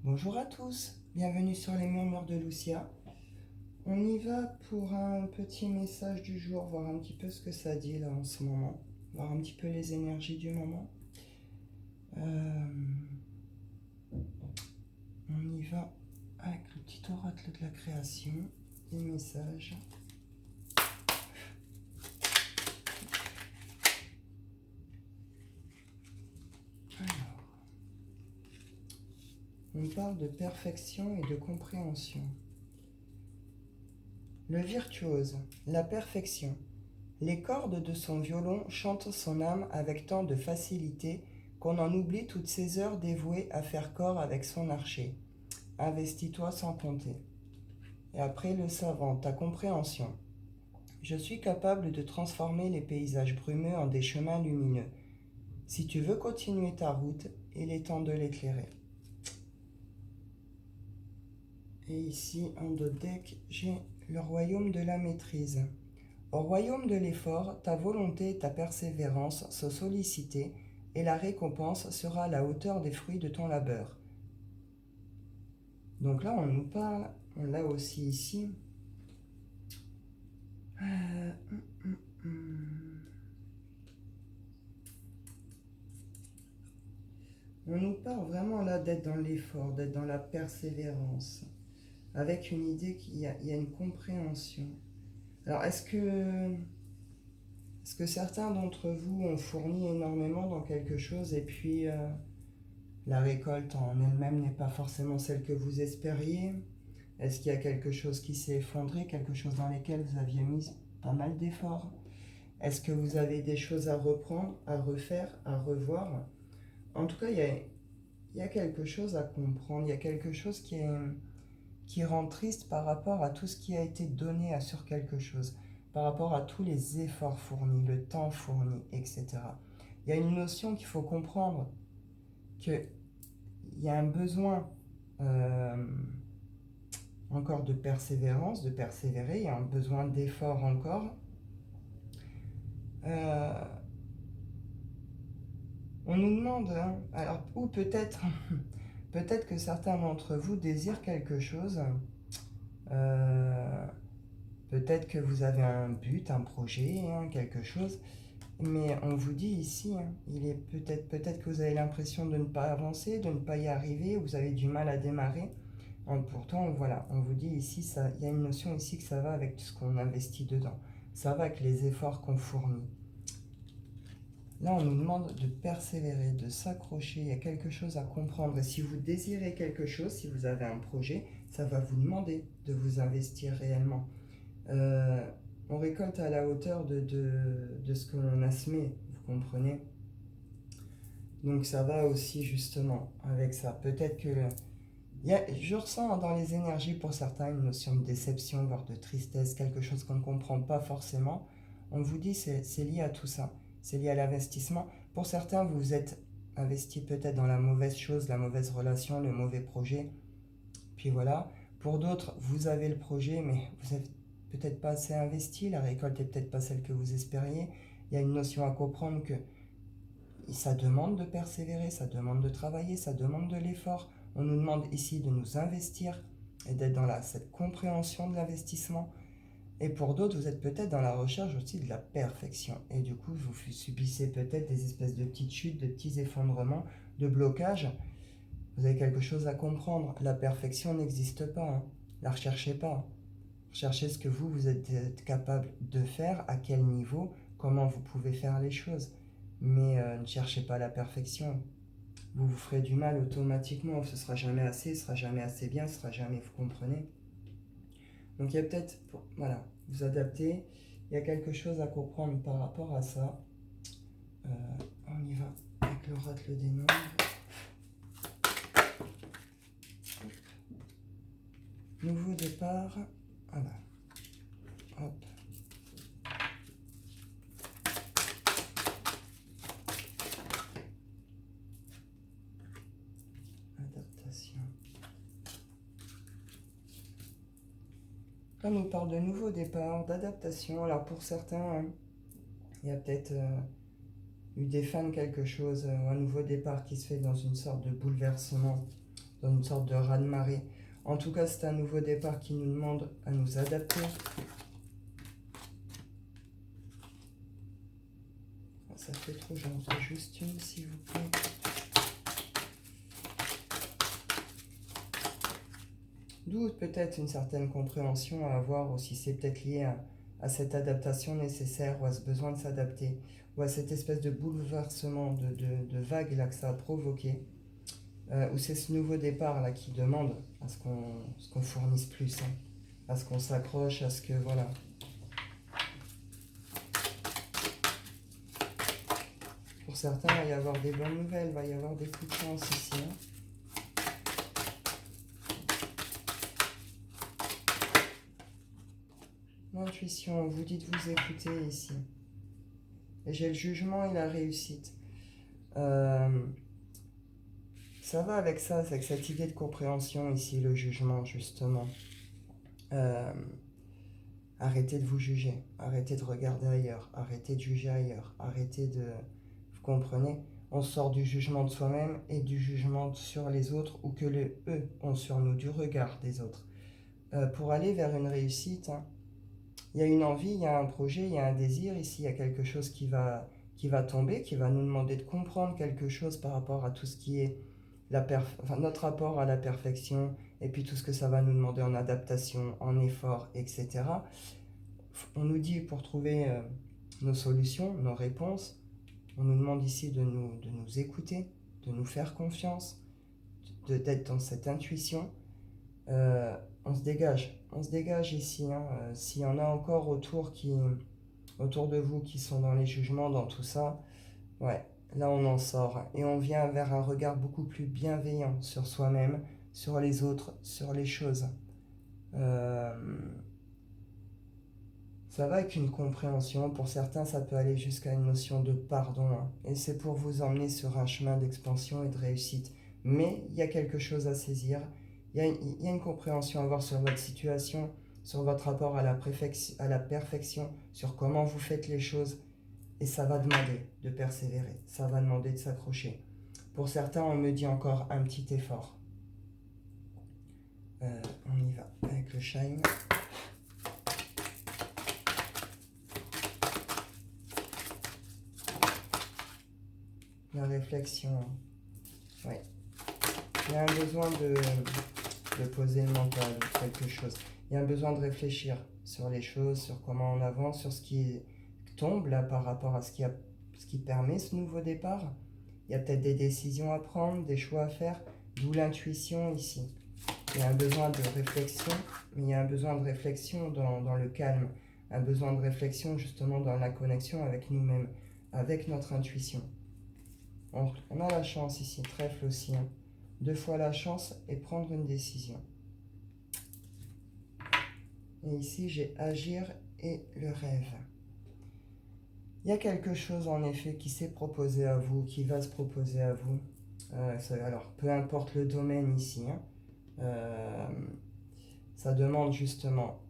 Bonjour à tous, bienvenue sur les murmures de Lucia. On y va pour un petit message du jour, voir un petit peu ce que ça dit là en ce moment, voir un petit peu les énergies du moment. On y va avec le petit oracle de la création, les messages. Alors, on parle de perfection et de compréhension. Le virtuose, la perfection. Les cordes de son violon chantent son âme avec tant de facilité qu'on en oublie toutes ces heures dévouées à faire corps avec son archer. Investis-toi sans compter. Et après le savant, ta compréhension. Je suis capable de transformer les paysages brumeux en des chemins lumineux. Si tu veux continuer ta route, il est temps de l'éclairer. Et ici, en dos de deck, j'ai le royaume de la maîtrise. Au royaume de l'effort, ta volonté et ta persévérance sont sollicitées et la récompense sera à la hauteur des fruits de ton labeur. Donc là, on nous parle, on l'a aussi ici. On nous parle vraiment là d'être dans l'effort, d'être dans la persévérance, avec une idée qu'il y a une compréhension. Alors, est-ce que certains d'entre vous ont fourni énormément dans quelque chose et puis la récolte en elle-même n'est pas forcément celle que vous espériez? Est-ce qu'il y a quelque chose qui s'est effondré, quelque chose dans lequel vous aviez mis pas mal d'efforts? Est-ce que vous avez des choses à reprendre, à refaire, à revoir? En tout cas, il y a quelque chose à comprendre, il y a quelque chose qui rend triste par rapport à tout ce qui a été donné sur quelque chose, par rapport à tous les efforts fournis, le temps fourni, etc. Il y a une notion qu'il faut comprendre, qu'il y a un besoin encore de persévérance, de persévérer, il y a un besoin d'effort encore. On nous demande, hein, alors, ou peut-être peut-être que certains d'entre vous désirent quelque chose, peut-être que vous avez un but, un projet, hein, quelque chose, mais on vous dit ici, hein, il est peut-être que vous avez l'impression de ne pas avancer, de ne pas y arriver, vous avez du mal à démarrer. Pourtant, voilà, on vous dit ici, il y a une notion ici que ça va avec ce qu'on investit dedans. Ça va avec les efforts qu'on fournit. Là, on nous demande de persévérer, de s'accrocher. Il y a quelque chose à comprendre. Et si vous désirez quelque chose, si vous avez un projet, ça va vous demander de vous investir réellement. On récolte à la hauteur de ce que l'on a semé, vous comprenez? Donc ça va aussi justement avec ça. Peut-être que je ressens dans les énergies pour certains une notion de déception, voire de tristesse, quelque chose qu'on ne comprend pas forcément. On vous dit c'est lié à tout ça, c'est lié à l'investissement. Pour certains, vous vous êtes investi peut-être dans la mauvaise chose, la mauvaise relation, le mauvais projet. Puis voilà. Pour d'autres, vous avez le projet, mais vous n'êtes peut-être pas assez investi, la récolte n'est peut-être pas celle que vous espériez. Il y a une notion à comprendre que ça demande de persévérer, ça demande de travailler, ça demande de l'effort. On nous demande ici de nous investir et d'être dans cette compréhension de l'investissement. Et pour d'autres, vous êtes peut-être dans la recherche aussi de la perfection. Et du coup, vous subissez peut-être des espèces de petites chutes, de petits effondrements, de blocages. Vous avez quelque chose à comprendre. La perfection n'existe pas. Hein. La recherchez pas. Recherchez ce que vous êtes capable de faire, à quel niveau, comment vous pouvez faire les choses. Mais ne cherchez pas la perfection. Vous vous ferez du mal automatiquement. Ce sera jamais assez, ce sera jamais assez bien, ce sera jamais, vous comprenez. Donc il y a peut-être, voilà, vous adapter. Il y a quelque chose à comprendre par rapport à ça. On y va avec l'oracle des nombres. Nouveau départ. Voilà. Hop. Adaptation. Là, on nous parle de nouveau départ, d'adaptation. Alors pour certains, hein, il y a peut-être eu des fins de quelque chose, un nouveau départ qui se fait dans une sorte de bouleversement, dans une sorte de raz-de-marée. En tout cas, c'est un nouveau départ qui nous demande à nous adapter. Ça fait trop, j'en fais juste une, s'il vous plaît. D'où peut-être une certaine compréhension à avoir aussi, c'est peut-être lié à cette adaptation nécessaire ou à ce besoin de s'adapter, ou à cette espèce de bouleversement, de vague là que ça a provoqué, ou c'est ce nouveau départ là qui demande à ce qu'on fournisse plus, hein, à ce qu'on s'accroche, à ce que, voilà. Pour certains, il va y avoir des bonnes nouvelles, il va y avoir des coups de chance ici, hein. L'intuition, vous dites vous écoutez ici. Et j'ai le jugement et la réussite. Ça va avec ça, avec cette idée de compréhension ici, le jugement justement. Arrêtez de vous juger, arrêtez de regarder ailleurs, arrêtez de juger ailleurs, arrêtez de... Vous comprenez? On sort du jugement de soi-même et du jugement sur les autres ou que les eux ont sur nous, du regard des autres. Pour aller vers une réussite, hein, il y a une envie, il y a un projet, il y a un désir. Ici, il y a quelque chose qui va tomber, qui va nous demander de comprendre quelque chose par rapport à tout ce qui est notre rapport à la perfection, et puis tout ce que ça va nous demander en adaptation, en effort, etc. On nous dit pour trouver nos solutions, nos réponses, on nous demande ici de nous écouter, de nous faire confiance, d'être dans cette intuition. On se dégage ici, hein. S'il y en a encore autour de vous qui sont dans les jugements, dans tout ça, ouais, là on en sort et on vient vers un regard beaucoup plus bienveillant sur soi-même, sur les autres, sur les choses. Ça va avec une compréhension, pour certains ça peut aller jusqu'à une notion de pardon, hein. Et c'est pour vous emmener sur un chemin d'expansion et de réussite. Mais il y a quelque chose à saisir, il y a une compréhension à avoir sur votre situation, sur votre rapport à la perfection, sur comment vous faites les choses, et ça va demander de persévérer, ça va demander de s'accrocher. Pour certains, on me dit encore un petit effort. On y va avec le shine. La réflexion, oui. Il y a un besoin de poser le mental, quelque chose. Il y a un besoin de réfléchir sur les choses, sur comment on avance, sur ce qui tombe là par rapport à ce qui permet ce nouveau départ. Il y a peut-être des décisions à prendre, des choix à faire, d'où l'intuition ici. Il y a un besoin de réflexion, mais il y a un besoin de réflexion dans le calme, un besoin de réflexion justement dans la connexion avec nous-mêmes, avec notre intuition. On a la chance ici, trèfle aussi, hein. 2 fois la chance et prendre une décision. Et ici, j'ai agir et le rêve. Il y a quelque chose en effet qui s'est proposé à vous, qui va se proposer à vous. Alors, peu importe le domaine ici, hein, ça demande justement,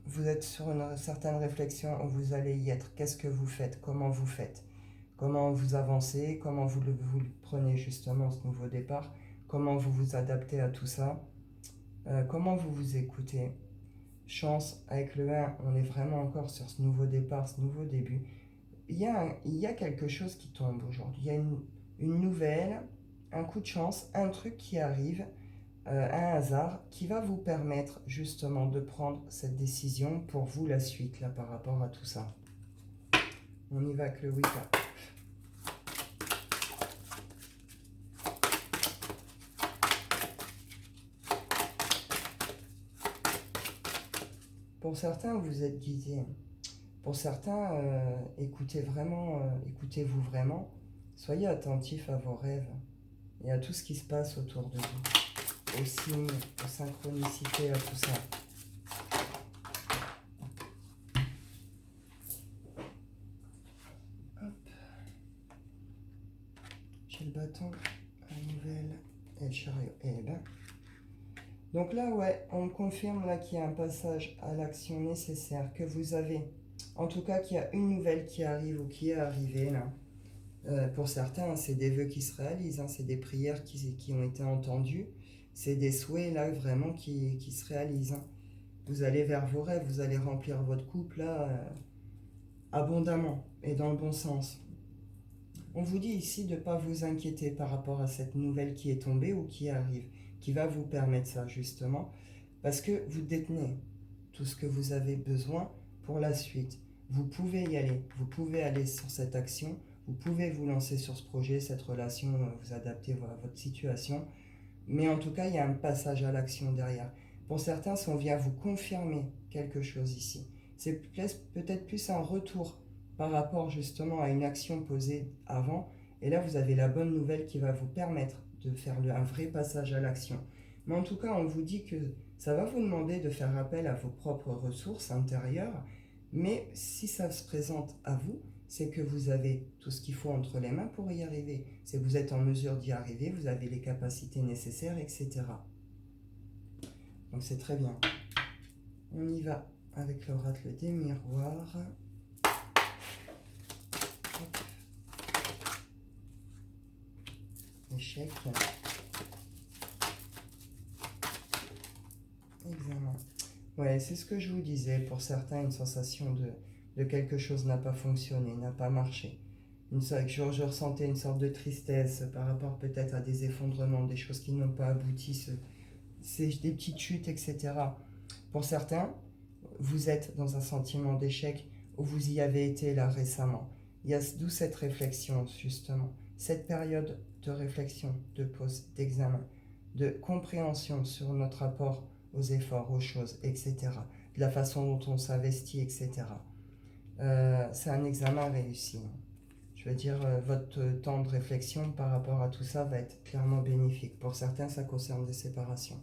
vous êtes sur une certaine réflexion où vous allez y être. Qu'est-ce que vous faites? Comment vous faites? Comment vous avancez? Comment vous le prenez justement, ce nouveau départ? Comment vous vous adaptez à tout ça? Comment vous vous écoutez? Chance, avec le 1, on est vraiment encore sur ce nouveau départ, ce nouveau début. Il y a quelque chose qui tombe aujourd'hui. Il y a une nouvelle, un coup de chance, un truc qui arrive, un hasard, qui va vous permettre justement de prendre cette décision pour vous, la suite, là, par rapport à tout ça. On y va avec le Wicca. Pour certains, vous êtes guidés. Pour certains, écoutez-vous vraiment. Soyez attentifs à vos rêves et à tout ce qui se passe autour de vous, aux signes, aux synchronicités, à tout ça. Hop. J'ai le bâton, la nouvelle et le chariot. Et ben. Donc là, ouais, on me confirme là qu'il y a un passage à l'action nécessaire, que vous avez, en tout cas qu'il y a une nouvelle qui arrive ou qui est arrivée là. Pour certains, c'est des vœux qui se réalisent, hein, c'est des prières qui ont été entendues, c'est des souhaits là vraiment qui se réalisent, hein. Vous allez vers vos rêves, vous allez remplir votre couple là abondamment et dans le bon sens. On vous dit ici de ne pas vous inquiéter par rapport à cette nouvelle qui est tombée ou qui arrive, qui va vous permettre ça justement, parce que vous détenez tout ce que vous avez besoin pour la suite. Vous pouvez y aller, vous pouvez aller sur cette action, vous pouvez vous lancer sur ce projet, cette relation, vous adapter à votre situation, mais en tout cas, il y a un passage à l'action derrière. Pour certains, si on vient vous confirmer quelque chose ici, c'est peut-être plus un retour par rapport justement à une action posée avant, et là, vous avez la bonne nouvelle qui va vous permettre de faire un vrai passage à l'action. Mais en tout cas, on vous dit que ça va vous demander de faire appel à vos propres ressources intérieures, mais si ça se présente à vous, c'est que vous avez tout ce qu'il faut entre les mains pour y arriver. C'est que vous êtes en mesure d'y arriver, vous avez les capacités nécessaires, etc. Donc c'est très bien. On y va avec l'oracle des miroirs. Hop. Échec. Examen. Ouais, c'est ce que je vous disais. Pour certains, une sensation de quelque chose n'a pas fonctionné, n'a pas marché. Je ressentais une sorte de tristesse par rapport peut-être à des effondrements, des choses qui n'ont pas abouti, c'est des petites chutes, etc. Pour certains, vous êtes dans un sentiment d'échec ou vous y avez été là récemment. Il y a d'où cette réflexion, justement. Cette période de réflexion, de pause, d'examen, de compréhension sur notre rapport aux efforts, aux choses, etc. De la façon dont on s'investit, etc. C'est un examen réussi. Je veux dire, votre temps de réflexion par rapport à tout ça va être clairement bénéfique. Pour certains, ça concerne des séparations.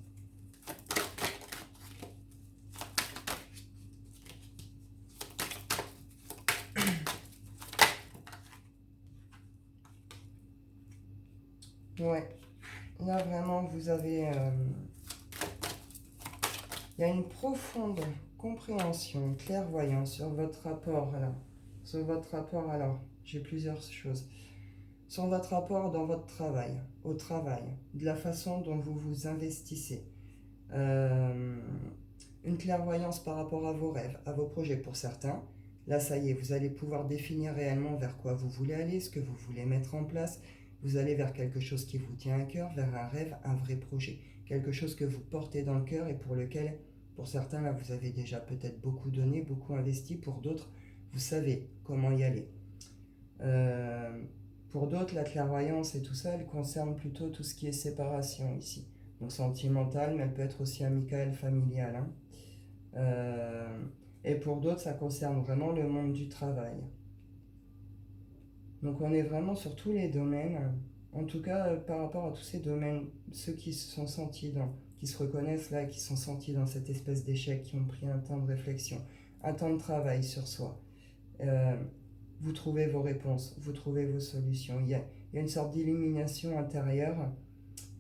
Ouais, là vraiment, vous avez... il y a une profonde compréhension, clairvoyance sur votre rapport là. Sur votre rapport, alors, j'ai plusieurs choses. Sur votre rapport dans votre travail, au travail, de la façon dont vous vous investissez. Une clairvoyance par rapport à vos rêves, à vos projets pour certains. Là, ça y est, vous allez pouvoir définir réellement vers quoi vous voulez aller, ce que vous voulez mettre en place. Vous allez vers quelque chose qui vous tient à cœur, vers un rêve, un vrai projet. Quelque chose que vous portez dans le cœur et pour lequel, pour certains, là, vous avez déjà peut-être beaucoup donné, beaucoup investi. Pour d'autres, vous savez comment y aller. Pour d'autres, la clairvoyance et tout ça, elle concerne plutôt tout ce qui est séparation ici. Donc sentimentale, mais elle peut être aussi amicale, familiale, hein. Et pour d'autres, ça concerne vraiment le monde du travail. Donc on est vraiment sur tous les domaines. En tout cas, par rapport à tous ces domaines, ceux qui se sont sentis qui se reconnaissent là, qui sont sentis dans cette espèce d'échec, qui ont pris un temps de réflexion, un temps de travail sur soi, vous trouvez vos réponses, vous trouvez vos solutions. Il y a une sorte d'illumination intérieure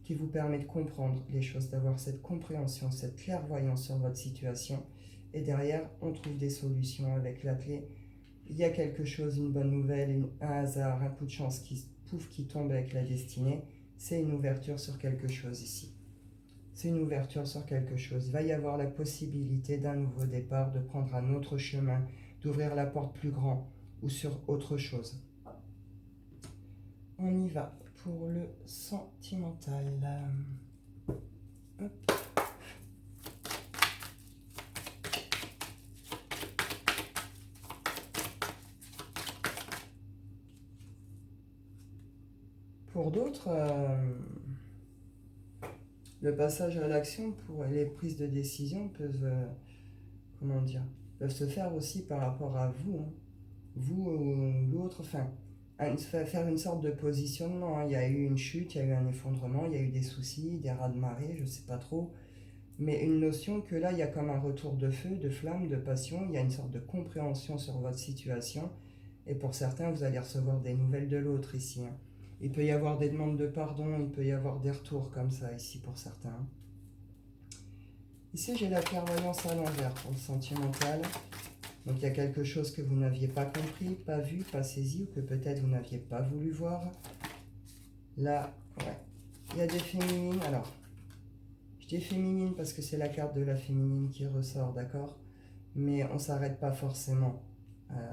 qui vous permet de comprendre les choses, d'avoir cette compréhension, cette clairvoyance sur votre situation. Et derrière, on trouve des solutions avec la clé. Il y a quelque chose, une bonne nouvelle, un hasard, un coup de chance qui tombe avec la destinée. C'est une ouverture sur quelque chose ici. C'est une ouverture sur quelque chose. Il va y avoir la possibilité d'un nouveau départ, de prendre un autre chemin, d'ouvrir la porte plus grand ou sur autre chose. On y va pour le sentimental. Hop. Pour d'autres, le passage à l'action pour les prises de décision peuvent, peuvent se faire aussi par rapport à vous, hein. Vous ou l'autre, enfin, faire une sorte de positionnement, hein. Il y a eu une chute, il y a eu un effondrement, il y a eu des soucis, des raz-de-marée, je ne sais pas trop. Mais une notion que là, il y a comme un retour de feu, de flamme, de passion, il y a une sorte de compréhension sur votre situation. Et pour certains, vous allez recevoir des nouvelles de l'autre ici, hein. Il peut y avoir des demandes de pardon, il peut y avoir des retours comme ça ici pour certains. Ici, j'ai la clairvoyance à l'envers pour le sentimental. Donc il y a quelque chose que vous n'aviez pas compris, pas vu, pas saisi, ou que peut-être vous n'aviez pas voulu voir. Là, ouais, il y a des féminines. Alors, Je dis féminine parce que c'est la carte de la féminine qui ressort, d'accord? Mais on ne s'arrête pas forcément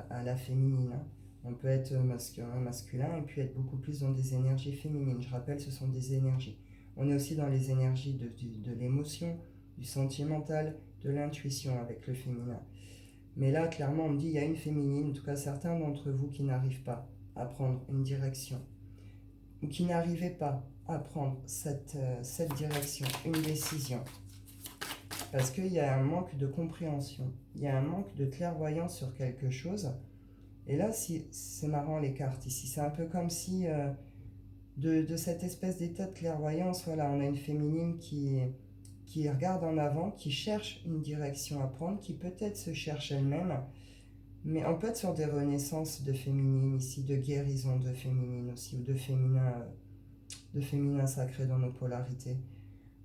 à la féminine, hein. On peut être masculin et puis être beaucoup plus dans des énergies féminines. Je rappelle, ce sont des énergies. On est aussi dans les énergies de l'émotion, du sentimental, de l'intuition avec le féminin. Mais là, clairement, on me dit qu'il y a une féminine, en tout cas certains d'entre vous qui n'arrivent pas à prendre une direction, ou qui n'arrivaient pas à prendre cette direction, une décision. Parce qu'il y a un manque de compréhension, il y a un manque de clairvoyance sur quelque chose. Et là, c'est marrant les cartes ici, c'est un peu comme si de cette espèce d'état de clairvoyance, voilà, on a une féminine qui regarde en avant, qui cherche une direction à prendre, qui peut-être se cherche elle-même, mais on peut être sur des renaissances de féminine ici, de guérison de féminine aussi, ou de féminin sacré dans nos polarités.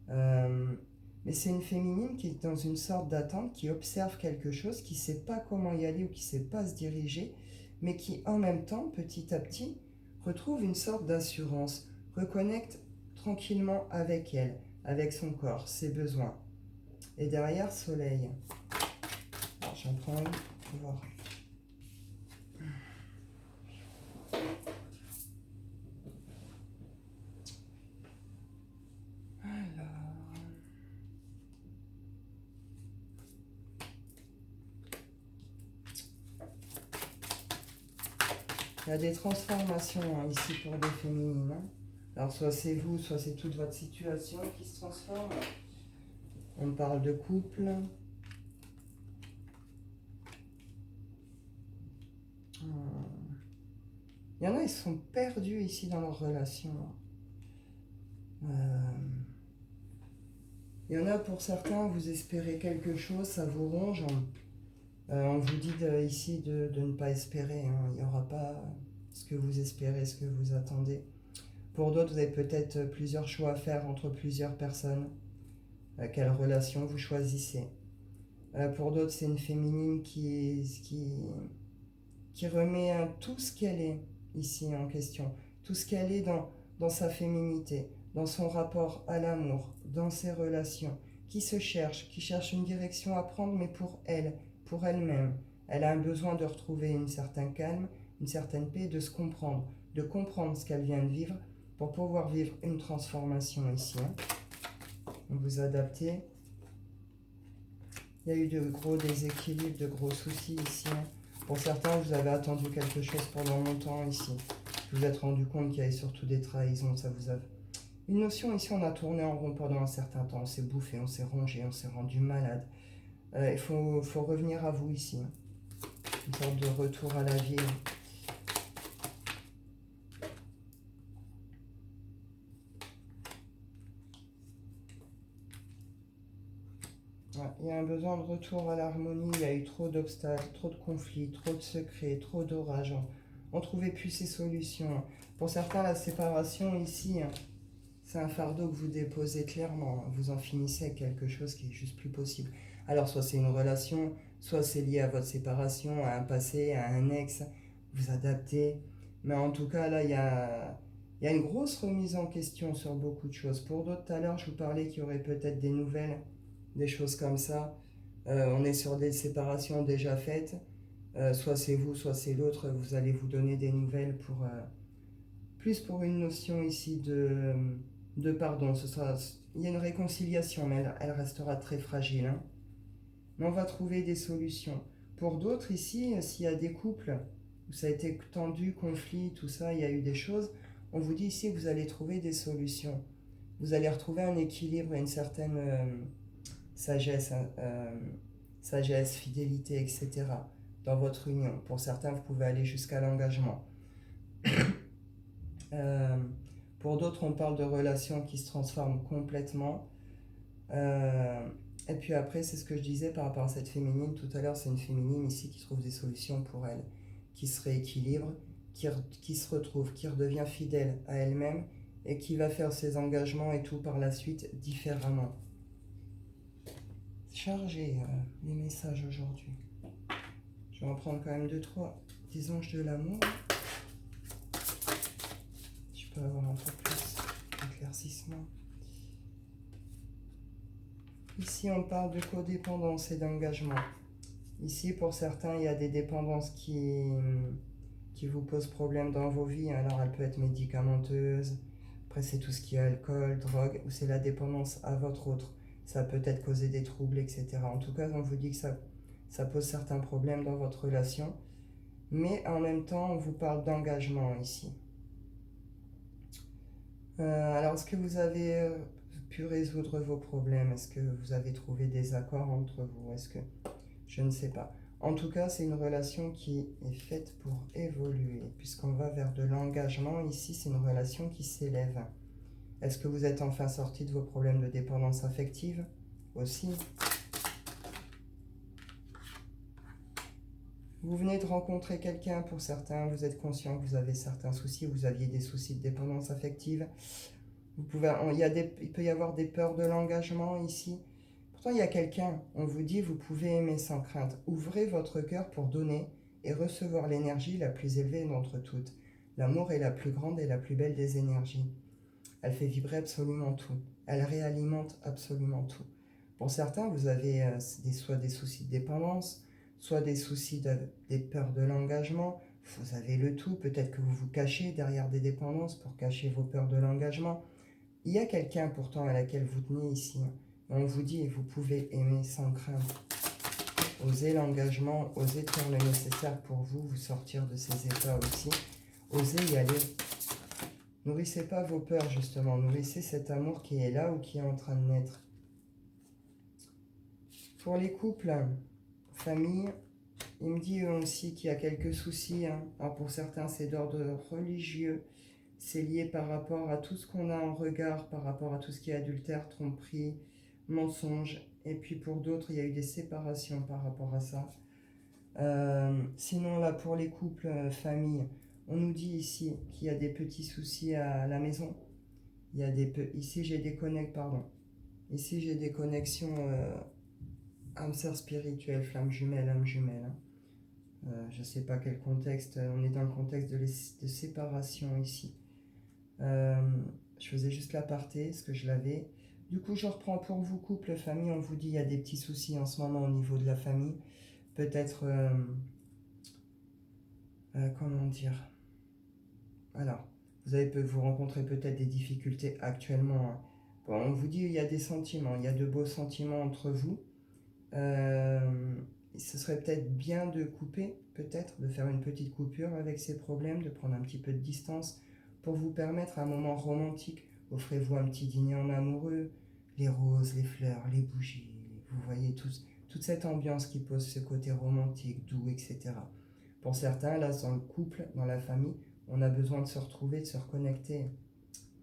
Mais c'est une féminine qui est dans une sorte d'attente, qui observe quelque chose, qui ne sait pas comment y aller ou qui ne sait pas se diriger, mais qui en même temps, petit à petit, retrouve une sorte d'assurance, reconnecte tranquillement avec elle, avec son corps, ses besoins. Et derrière, soleil. Alors, j'en prends une pour voir. Il y a des transformations ici pour des féminines. Alors soit c'est vous, soit c'est toute votre situation qui se transforme. On parle de couple. Il y en a, ils sont perdus ici dans leur relation. Il y en a pour certains, vous espérez quelque chose, ça vous ronge. On vous dit ici de ne pas espérer, hein. Il n'y aura pas ce que vous espérez, ce que vous attendez. Pour d'autres, vous avez peut-être plusieurs choix à faire entre plusieurs personnes. Quelle relation vous choisissez. Pour d'autres, c'est une féminine qui remet tout ce qu'elle est ici en question. Tout ce qu'elle est dans sa féminité, dans son rapport à l'amour, dans ses relations, qui se cherche, qui cherche une direction à prendre, mais pour elle, pour elle-même. Elle a un besoin de retrouver une certaine calme, une certaine paix, de se comprendre, de comprendre ce qu'elle vient de vivre pour pouvoir vivre une transformation ici. Vous adaptez. Il y a eu de gros déséquilibres, de gros soucis ici. Pour certains, vous avez attendu quelque chose pendant longtemps ici. Vous vous êtes rendu compte qu'il y avait surtout des trahisons. Ça vous a... Une notion ici, on a tourné en rond pendant un certain temps. On s'est bouffé, on s'est rongé, on s'est rendu malade. Il faut revenir à vous ici. Une sorte de retour à la vie. Il y a un besoin de retour à l'harmonie. Il y a eu trop d'obstacles, trop de conflits, trop de secrets, trop d'orages. On ne trouvait plus ces solutions. Pour certains, la séparation ici, c'est un fardeau que vous déposez clairement. Vous en finissez avec quelque chose qui est juste plus possible. Alors, soit c'est une relation, soit c'est lié à votre séparation, à un passé, à un ex. Vous adaptez. Mais en tout cas, là, il y a une grosse remise en question sur beaucoup de choses. Pour d'autres, tout à l'heure, je vous parlais qu'il y aurait peut-être des nouvelles, des choses comme ça. On est sur des séparations déjà faites. Soit c'est vous, soit c'est l'autre. Vous allez vous donner des nouvelles pour... plus pour une notion ici de pardon. Il y a une réconciliation, mais elle restera très fragile. Mais on va trouver des solutions. Pour d'autres ici, s'il y a des couples où ça a été tendu, conflit, tout ça, il y a eu des choses, on vous dit ici que vous allez trouver des solutions. Vous allez retrouver un équilibre et une certaine sagesse, fidélité, etc. dans votre union. Pour certains, vous pouvez aller jusqu'à l'engagement. Pour d'autres, on parle de relations qui se transforment complètement. Et puis après, c'est ce que je disais par rapport à cette féminine. Tout à l'heure, c'est une féminine ici qui trouve des solutions pour elle, qui se rééquilibre, qui se retrouve, qui redevient fidèle à elle-même et qui va faire ses engagements et tout par la suite différemment. Chargé les messages aujourd'hui. Je vais en prendre quand même 2-3 des anges de l'amour. Je peux avoir un peu plus d'éclaircissement. Ici, on parle de codépendance et d'engagement. Ici, pour certains, il y a des dépendances qui vous posent problème dans vos vies. Alors, elle peut être médicamenteuse. Après, c'est tout ce qui est alcool, drogue, ou c'est la dépendance à votre autre. Ça peut être causer des troubles, etc. En tout cas, on vous dit que ça pose certains problèmes dans votre relation. Mais en même temps, on vous parle d'engagement ici. Alors, est-ce que vous avez pu résoudre vos problèmes? Est-ce que vous avez trouvé des accords entre vous? Est-ce que... Je ne sais pas. En tout cas, c'est une relation qui est faite pour évoluer. Puisqu'on va vers de l'engagement, ici, c'est une relation qui s'élève. Est-ce que vous êtes enfin sorti de vos problèmes de dépendance affective? Aussi. Vous venez de rencontrer quelqu'un, pour certains, vous êtes conscient que vous avez certains soucis, vous aviez des soucis de dépendance affective. Il peut y avoir des peurs de l'engagement ici. Pourtant, il y a quelqu'un, on vous dit, vous pouvez aimer sans crainte. Ouvrez votre cœur pour donner et recevoir l'énergie la plus élevée d'entre toutes. L'amour est la plus grande et la plus belle des énergies. Elle fait vibrer absolument tout. Elle réalimente absolument tout. Pour certains, vous avez soit des soucis de dépendance, soit des soucis des peurs de l'engagement. Vous avez le tout. Peut-être que vous vous cachez derrière des dépendances pour cacher vos peurs de l'engagement. Il y a quelqu'un pourtant à laquelle vous tenez ici. On vous dit, vous pouvez aimer sans crainte. Osez l'engagement, osez faire le nécessaire pour vous sortir de ces états aussi. Osez y aller. Nourrissez pas vos peurs justement, nourrissez cet amour qui est là ou qui est en train de naître. Pour les couples, famille, il me dit aussi qu'il y a quelques soucis. Alors pour certains, c'est d'ordre religieux. C'est lié par rapport à tout ce qu'on a en regard, par rapport à tout ce qui est adultère, tromperie, mensonge. Et puis pour d'autres, il y a eu des séparations par rapport à ça. Sinon là, pour les couples, famille, on nous dit ici qu'il y a des petits soucis à la maison. Ici, j'ai des connexions âme sœur spirituelle, flamme jumelle, âme jumelle. Je ne sais pas quel contexte, on est dans le contexte de séparation ici. Je faisais juste l'aparté, ce que je l'avais. Du coup, je reprends pour vous, couple, famille. On vous dit il y a des petits soucis en ce moment au niveau de la famille. Peut-être, comment dire? Alors, vous rencontrez peut-être des difficultés actuellement. Bon, on vous dit il y a des sentiments, il y a de beaux sentiments entre vous. Ce serait peut-être bien de couper, peut-être, de faire une petite coupure avec ces problèmes, de prendre un petit peu de distance pour vous permettre un moment romantique. Offrez-vous un petit dîner en amoureux, les roses, les fleurs, les bougies, vous voyez toute cette ambiance qui pose ce côté romantique, doux, etc. Pour certains, là, dans le couple, dans la famille, on a besoin de se retrouver, de se reconnecter.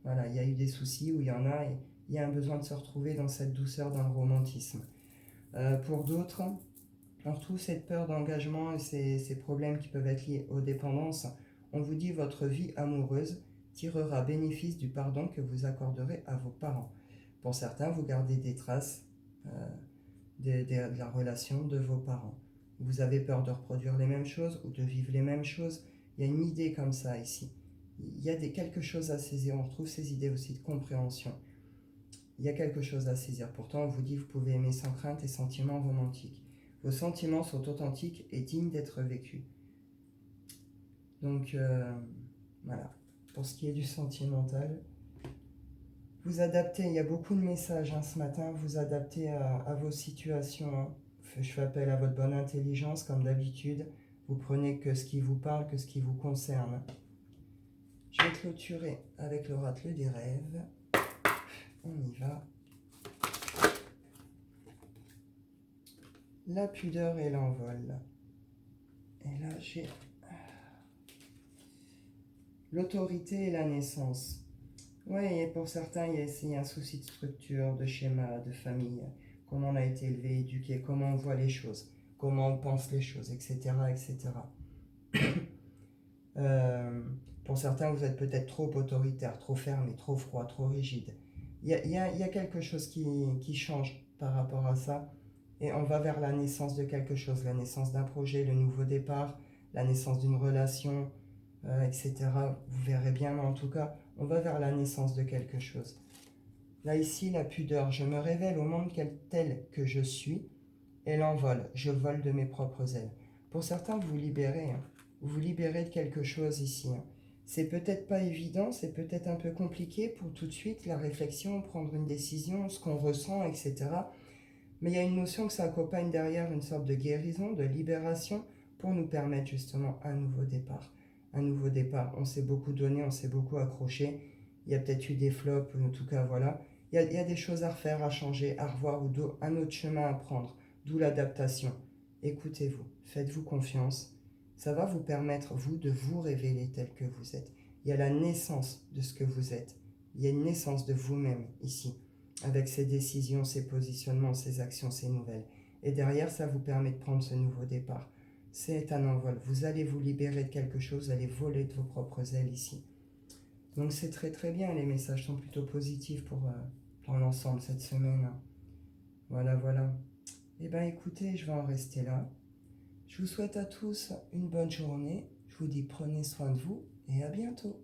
Voilà, il y a eu des soucis où il y en a, et il y a un besoin de se retrouver dans cette douceur, dans le romantisme. Pour d'autres, on retrouve cette peur d'engagement et ces problèmes qui peuvent être liés aux dépendances. On vous dit votre vie amoureuse tirera bénéfice du pardon que vous accorderez à vos parents. Pour certains, vous gardez des traces de la relation de vos parents. Vous avez peur de reproduire les mêmes choses ou de vivre les mêmes choses. Il y a une idée comme ça ici. Il y a quelque chose à saisir. On retrouve ces idées aussi de compréhension. Il y a quelque chose à saisir. Pourtant, on vous dit que vous pouvez aimer sans crainte et sentiments romantiques. Vos sentiments sont authentiques et dignes d'être vécus. Donc, voilà. Pour ce qui est du sentimental, vous adaptez. Il y a beaucoup de messages ce matin. Vous adaptez à vos situations. Je fais appel à votre bonne intelligence, comme d'habitude. Vous prenez que ce qui vous parle, que ce qui vous concerne. Je vais clôturer avec l'oracle des rêves. On y va. La pudeur et l'envol. Et là, j'ai l'autorité et la naissance. Oui, et pour certains, il y a ici un souci de structure, de schéma, de famille. Comment on a été élevé, éduqué, comment on voit les choses, comment on pense les choses, etc. etc. Pour certains, vous êtes peut-être trop autoritaire, trop fermé, trop froid, trop rigide. Il y a quelque chose qui change par rapport à ça. Et on va vers la naissance de quelque chose, la naissance d'un projet, le nouveau départ, la naissance d'une relation, etc. Vous verrez bien, mais en tout cas, on va vers la naissance de quelque chose. Là, ici, la pudeur. Je me révèle au monde tel que je suis et l'envole. Je vole de mes propres ailes. Pour certains, vous vous libérez. Hein. Vous vous libérez de quelque chose ici. Hein. C'est peut-être pas évident, c'est peut-être un peu compliqué pour tout de suite la réflexion, prendre une décision, ce qu'on ressent, etc. Mais il y a une notion que ça accompagne derrière une sorte de guérison, de libération, pour nous permettre justement un nouveau départ. Un nouveau départ. On s'est beaucoup donné, on s'est beaucoup accroché. Il y a peut-être eu des flops, en tout cas, voilà. Il y a des choses à refaire, à changer, à revoir, ou un autre chemin à prendre. D'où l'adaptation. Écoutez-vous, faites-vous confiance. Ça va vous permettre, vous, de vous révéler tel que vous êtes. Il y a la naissance de ce que vous êtes. Il y a une naissance de vous-même ici, avec ces décisions, ces positionnements, ces actions, ces nouvelles. Et derrière, ça vous permet de prendre ce nouveau départ. C'est un envol. Vous allez vous libérer de quelque chose, vous allez voler de vos propres ailes ici. Donc c'est très très bien, les messages sont plutôt positifs pour l'ensemble cette semaine. Voilà, voilà. Eh bien écoutez, je vais en rester là. Je vous souhaite à tous une bonne journée. Je vous dis prenez soin de vous et à bientôt.